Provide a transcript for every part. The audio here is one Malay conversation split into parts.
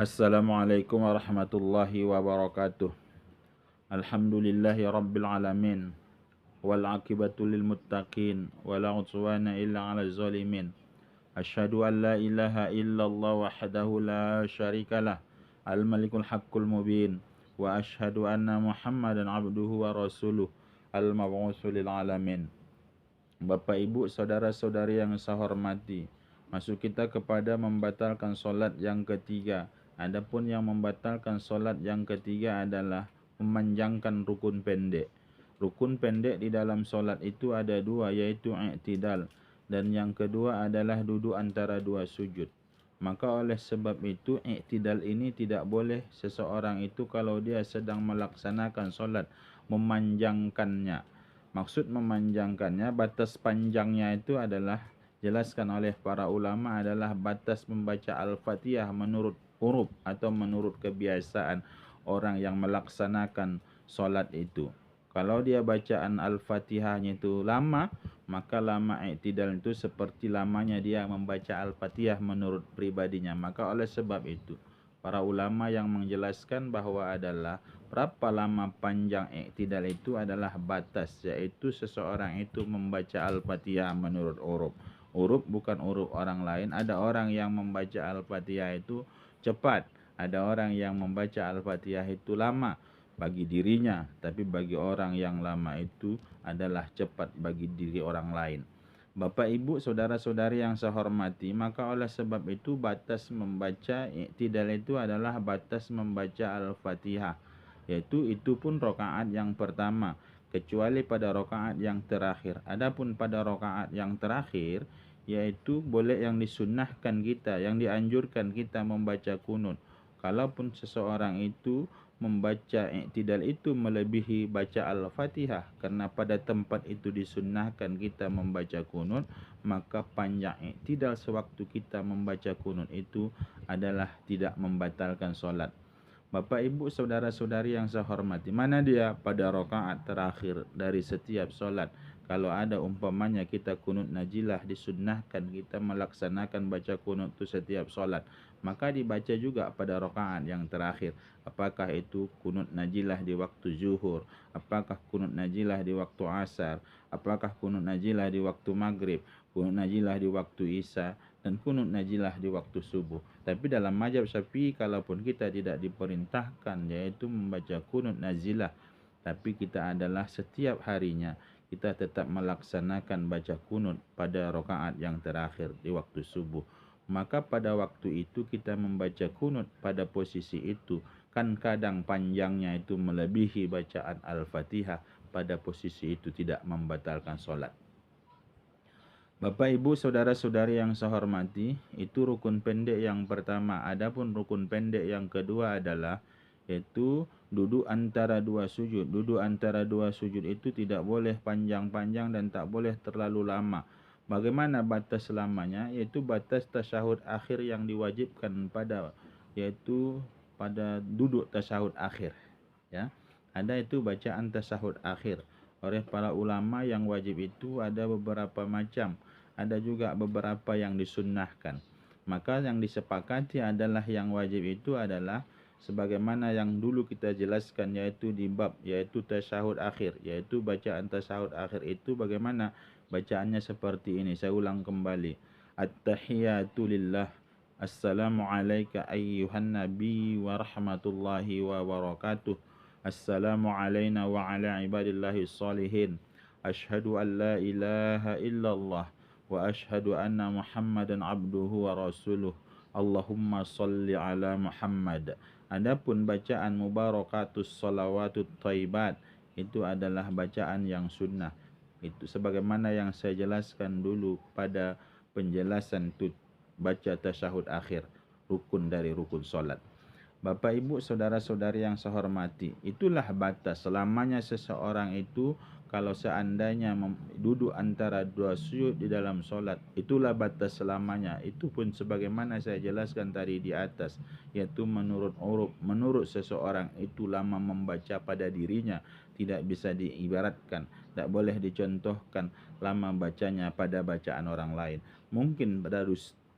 Assalamualaikum warahmatullahi wabarakatuh. Alhamdulillahi rabbil alamin. Wal akibatu lil muttaqin. Wala udwana illa ala zalimin. Asyhadu an la ilaha illallah wahdahu la syarikalah. Al malikul haqqul mubin. Wa asyhadu anna Muhammadan abduhu wa rasuluh. Al mab'utsu lil alamin. Bapak ibu saudara-saudari yang saya hormati, masuk kita kepada membatalkan solat yang ketiga. Adapun yang membatalkan solat yang ketiga adalah memanjangkan rukun pendek. Rukun pendek di dalam solat itu ada dua, yaitu i'tidal, dan yang kedua adalah duduk antara dua sujud. Maka oleh sebab itu i'tidal ini tidak boleh seseorang itu kalau dia sedang melaksanakan solat memanjangkannya. Maksud memanjangkannya, batas panjangnya itu adalah jelaskan oleh para ulama adalah batas membaca Al-Fatihah menurut huruf atau menurut kebiasaan orang yang melaksanakan solat itu. Kalau dia bacaan Al-Fatihahnya itu lama, maka lama i'tidal itu seperti lamanya dia membaca Al-Fatihah menurut pribadinya. Maka oleh sebab itu, para ulama yang menjelaskan bahwa adalah berapa lama panjang i'tidal itu adalah batas, yaitu seseorang itu membaca Al-Fatihah menurut huruf. Huruf bukan huruf orang lain. Ada orang yang membaca Al-Fatihah itu cepat, ada orang yang membaca Al-Fatihah itu lama bagi dirinya, tapi bagi orang yang lama itu adalah cepat bagi diri orang lain. Bapak ibu saudara-saudari yang saya hormati, maka oleh sebab itu batas membaca i'tidal itu adalah batas membaca Al-Fatihah, yaitu itu pun rakaat yang pertama, kecuali pada rakaat yang terakhir. Adapun pada rakaat yang terakhir, yaitu boleh yang disunnahkan kita, yang dianjurkan kita membaca kunut. Kalaupun seseorang itu membaca i'tidal itu melebihi baca Al-Fatihah, karena pada tempat itu disunnahkan kita membaca kunut, maka panjang i'tidal sewaktu kita membaca kunut itu adalah tidak membatalkan solat. Bapak ibu saudara-saudari yang saya hormati, mana dia pada rakaat terakhir dari setiap solat, kalau ada umpamanya kita kunut najilah, disunnahkan kita melaksanakan baca kunut itu setiap solat, maka dibaca juga pada rakaat yang terakhir. Apakah itu kunut najilah di waktu zuhur, apakah kunut najilah di waktu asar, apakah kunut najilah di waktu maghrib, kunut najilah di waktu isya, dan kunut najilah di waktu subuh. Tapi dalam mazhab Syafi'i, kalaupun kita tidak diperintahkan yaitu membaca kunut nazilah, tapi kita adalah setiap harinya kita tetap melaksanakan baca kunut pada rakaat yang terakhir di waktu subuh, maka pada waktu itu kita membaca kunut pada posisi itu, kan kadang panjangnya itu melebihi bacaan Al-Fatihah, pada posisi itu tidak membatalkan solat. Bapak ibu saudara-saudari yang saya hormati, itu rukun pendek yang pertama. Adapun rukun pendek yang kedua adalah yaitu duduk antara dua sujud. Duduk antara dua sujud itu tidak boleh panjang-panjang dan tak boleh terlalu lama. Bagaimana batas lamanya? Yaitu batas tasyahud akhir yang diwajibkan yaitu pada duduk tasyahud akhir. Ya, ada itu bacaan tasyahud akhir. Oleh para ulama yang wajib itu ada beberapa macam, ada juga beberapa yang disunnahkan. Maka yang disepakati adalah yang wajib itu adalah sebagaimana yang dulu kita jelaskan, yaitu di bab yaitu tasyahud akhir, yaitu bacaan tasyahud akhir itu bagaimana bacaannya seperti ini. Saya ulang kembali. At-tahiyatu lillah. Assalamu alayka ayyuhan nabi wa rahmatullahi wa barakatuh. Assalamu alayna wa ala ibadillahi salihin. Ashhadu an la ilaha illallah wa ashhadu anna Muhammadan abduhu wa rasuluh. Allahumma salli ala Muhammad. Adapun bacaan mubarakatus salawatut thayyibat itu adalah bacaan yang sunnah. Itu sebagaimana yang saya jelaskan dulu pada penjelasan baca tasyahud akhir, rukun dari rukun solat. Bapak ibu saudara-saudari yang saya hormati, itulah batas selamanya seseorang itu kalau seandainya duduk antara dua sujud di dalam solat, itulah batas selamanya. Itu pun sebagaimana saya jelaskan tadi di atas, yaitu menurut uruf, menurut seseorang itu lama membaca pada dirinya, tidak bisa diibaratkan, tidak boleh dicontohkan lama bacanya pada bacaan orang lain. Mungkin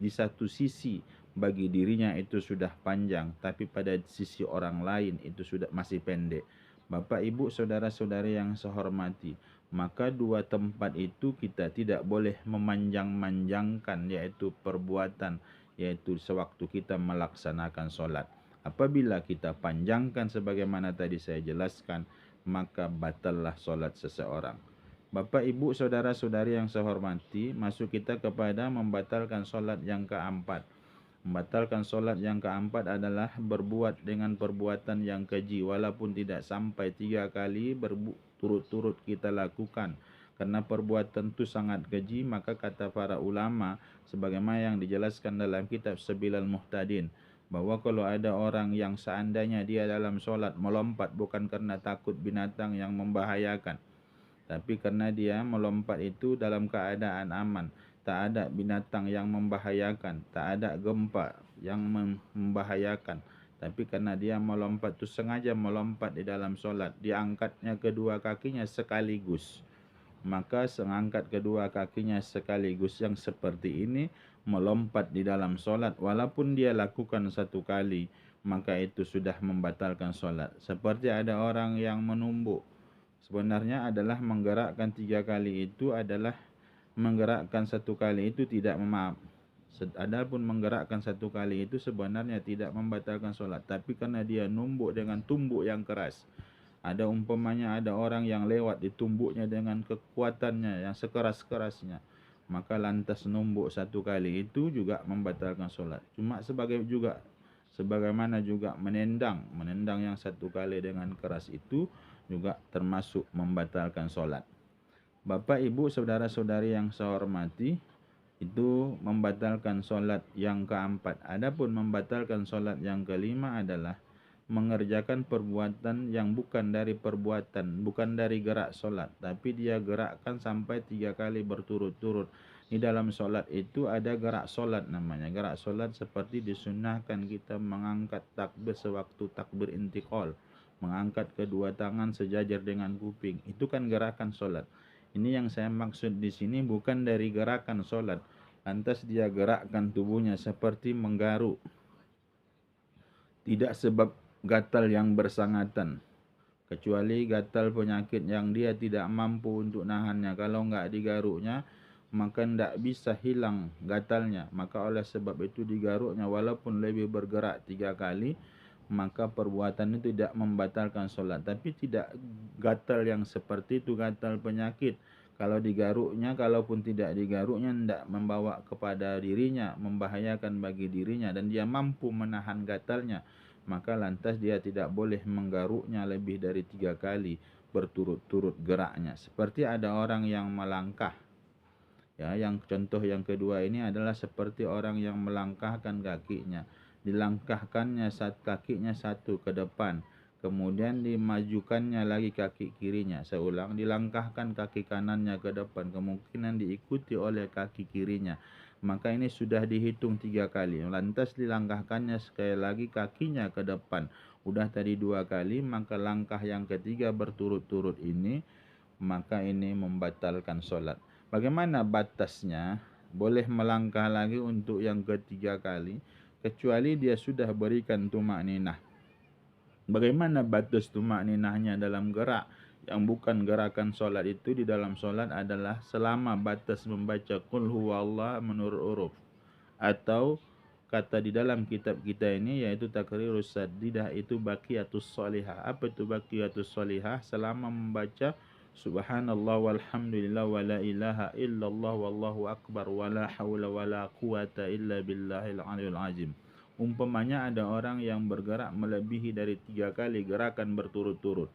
di satu sisi bagi dirinya itu sudah panjang, tapi pada sisi orang lain itu sudah masih pendek. Bapak, Ibu, saudara-saudari yang saya hormati, maka dua tempat itu kita tidak boleh memanjang-manjangkan, yaitu perbuatan, yaitu sewaktu kita melaksanakan solat. Apabila kita panjangkan sebagaimana tadi saya jelaskan, maka batallah solat seseorang. Bapak, Ibu, saudara-saudari yang saya hormati, masuk kita kepada membatalkan solat yang keempat. Membatalkan solat yang keempat adalah berbuat dengan perbuatan yang keji, walaupun tidak sampai 3 kali berturut-turut kita lakukan. Karena perbuatan itu sangat keji, maka kata para ulama, sebagaimana yang dijelaskan dalam kitab Sabilal Muhtadin, bahwa kalau ada orang yang seandainya dia dalam solat melompat bukan karena takut binatang yang membahayakan, tapi karena dia melompat itu dalam keadaan aman, tak ada binatang yang membahayakan, tak ada gempa yang membahayakan, tapi karena dia melompat itu sengaja melompat di dalam solat, diangkatnya kedua kakinya sekaligus, maka mengangkat kedua kakinya sekaligus yang seperti ini melompat di dalam solat, walaupun dia lakukan satu kali, maka itu sudah membatalkan solat. Seperti ada orang yang menumbuk, sebenarnya adalah menggerakkan 3 kali itu adalah menggerakkan satu kali itu tidak adapun menggerakkan satu kali itu sebenarnya tidak membatalkan solat, tapi karena dia numbuk dengan tumbuk yang keras. Ada umpamanya ada orang yang lewat ditumbuknya dengan kekuatannya yang sekeras-kerasnya, maka lantas numbuk satu kali itu juga membatalkan solat. Cuma sebagaimana juga menendang yang satu kali dengan keras itu juga termasuk membatalkan solat. Bapak, Ibu, saudara-saudari yang saya hormati, itu membatalkan solat yang keempat. Adapun membatalkan solat yang kelima adalah mengerjakan perbuatan yang bukan dari gerak solat, tapi dia gerakkan sampai 3 kali berturut-turut. Di dalam solat itu ada gerak solat namanya. Gerak solat seperti disunnahkan kita mengangkat takbir sewaktu takbir intiqal, mengangkat kedua tangan sejajar dengan kuping. Itu kan gerakan solat. Ini yang saya maksud di sini bukan dari gerakan solat. Lantas dia gerakkan tubuhnya seperti menggaruk, tidak sebab gatal yang bersangatan, kecuali gatal penyakit yang dia tidak mampu untuk nahannya. Kalau enggak digaruknya, maka tidak bisa hilang gatalnya. Maka oleh sebab itu digaruknya, walaupun lebih bergerak 3 kali, maka perbuatan itu tidak membatalkan solat. Tapi tidak gatal yang seperti itu, gatal penyakit. Kalau digaruknya, kalaupun tidak digaruknya, tidak membawa kepada dirinya, membahayakan bagi dirinya, dan dia mampu menahan gatalnya, maka lantas dia tidak boleh menggaruknya lebih dari 3 kali berturut-turut geraknya. Seperti ada orang yang melangkah. Ya, yang contoh yang kedua ini adalah seperti orang yang melangkahkan kakinya. Dilangkahkannya kakinya satu ke depan, kemudian dimajukannya lagi kaki kirinya. Saya ulang, dilangkahkan kaki kanannya ke depan, kemungkinan diikuti oleh kaki kirinya. Maka ini sudah dihitung 3 kali. Lantas dilangkahkannya sekali lagi kakinya ke depan. Udah tadi 2 kali, maka langkah yang ketiga berturut-turut ini, maka ini membatalkan solat. Bagaimana batasnya? Boleh melangkah lagi untuk yang ketiga kali, kecuali dia sudah berikan tumakninah. Bagaimana batas tumakninahnya dalam gerak yang bukan gerakan solat itu? Di dalam solat adalah selama batas membaca qul huwallah menurut huruf, atau kata di dalam kitab kita ini yaitu takrirus sadidah, itu baqiyatus sholihah. Apa itu baqiyatus sholihah? Selama membaca subhanallah walhamdulillah wa la ilaha illallah wallahu akbar wa la hawla wa la quwata illa billahil aliyul azim. Umpamanya ada orang yang bergerak melebihi dari 3 kali gerakan berturut-turut.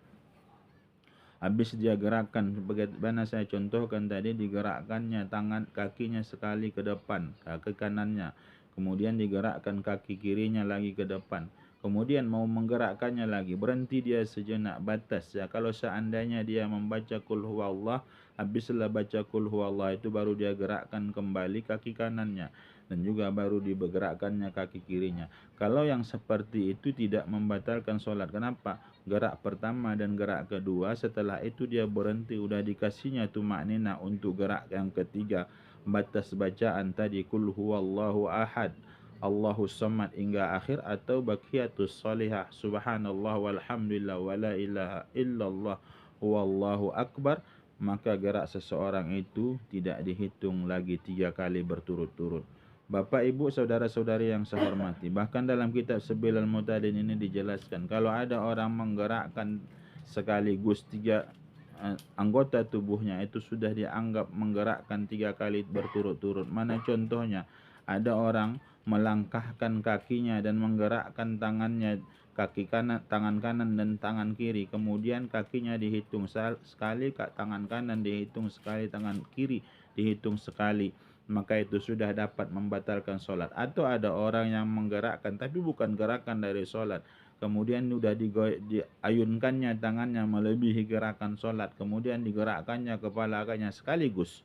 Habis dia gerakan, bagaimana saya contohkan tadi, digerakkannya tangan kakinya sekali ke depan, kaki kanannya, kemudian digerakkan kaki kirinya lagi ke depan, kemudian mau menggerakkannya lagi, berhenti dia sejenak, batas. Ya, kalau seandainya dia membaca qul huwallah, habislah baca qul huwallah itu baru dia gerakkan kembali kaki kanannya, dan juga baru digerakkannya kaki kirinya. Kalau yang seperti itu tidak membatalkan solat. Kenapa? Gerak pertama dan gerak kedua, setelah itu dia berhenti, udah dikasihnya tumakninah untuk gerak yang ketiga. Batas bacaan tadi qul huwallahu ahad, Allahu Samad hingga akhir, atau baqiyatus sholihah subhanallah walhamdulillah wala ilaha illallah wallahu akbar, maka gerak seseorang itu tidak dihitung lagi 3 kali berturut-turut. Bapak, Ibu, saudara-saudari yang saya hormati, bahkan dalam kitab Sabilul Mutadin ini dijelaskan kalau ada orang menggerakkan sekaligus 3 anggota tubuhnya, itu sudah dianggap menggerakkan 3 kali berturut-turut. Mana contohnya? Ada orang melangkahkan kakinya dan menggerakkan tangannya, kaki kanan, tangan kanan dan tangan kiri, kemudian kakinya dihitung sekali, tangan kanan dihitung sekali, tangan kiri dihitung sekali, maka itu sudah dapat membatalkan solat. Atau ada orang yang menggerakkan tapi bukan gerakan dari solat, kemudian sudah diayunkannya tangannya melebihi gerakan solat, kemudian digerakkannya kepalanya sekaligus,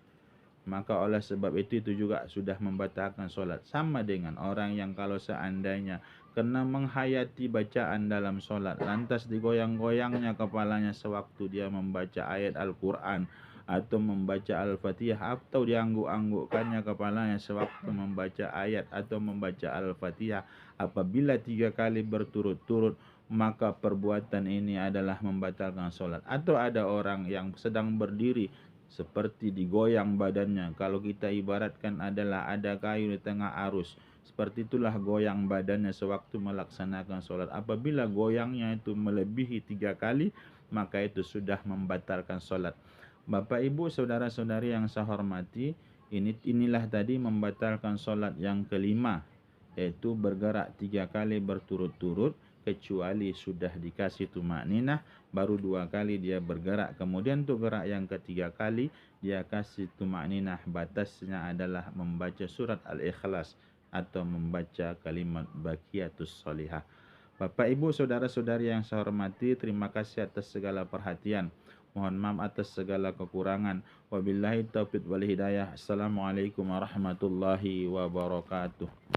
maka oleh sebab itu juga sudah membatalkan solat. Sama dengan orang yang kalau seandainya kena menghayati bacaan dalam solat, lantas digoyang-goyangnya kepalanya sewaktu dia membaca ayat Al-Quran atau membaca Al-Fatihah, atau diangguk-anggukkannya kepalanya sewaktu membaca ayat atau membaca Al-Fatihah, apabila 3 kali berturut-turut, maka perbuatan ini adalah membatalkan solat. Atau ada orang yang sedang berdiri seperti digoyang badannya, kalau kita ibaratkan adalah ada kayu di tengah arus, seperti itulah goyang badannya sewaktu melaksanakan solat. Apabila goyangnya itu melebihi 3 kali, maka itu sudah membatalkan solat. Bapak, Ibu, saudara-saudari yang saya hormati, inilah tadi membatalkan solat yang kelima, yaitu bergerak 3 kali berturut-turut, kecuali sudah dikasih tumakninah, baru 2 kali dia bergerak. Kemudian untuk gerak yang ketiga kali dia kasih tumakninah, batasnya adalah membaca surat Al-Ikhlas atau membaca kalimat baqiyatus sholihah. Bapak, Ibu, saudara-saudari yang saya hormati, terima kasih atas segala perhatian. Mohon maaf atas segala kekurangan. Wabillahi taufiq wal hidayah. Assalamualaikum warahmatullahi wabarakatuh.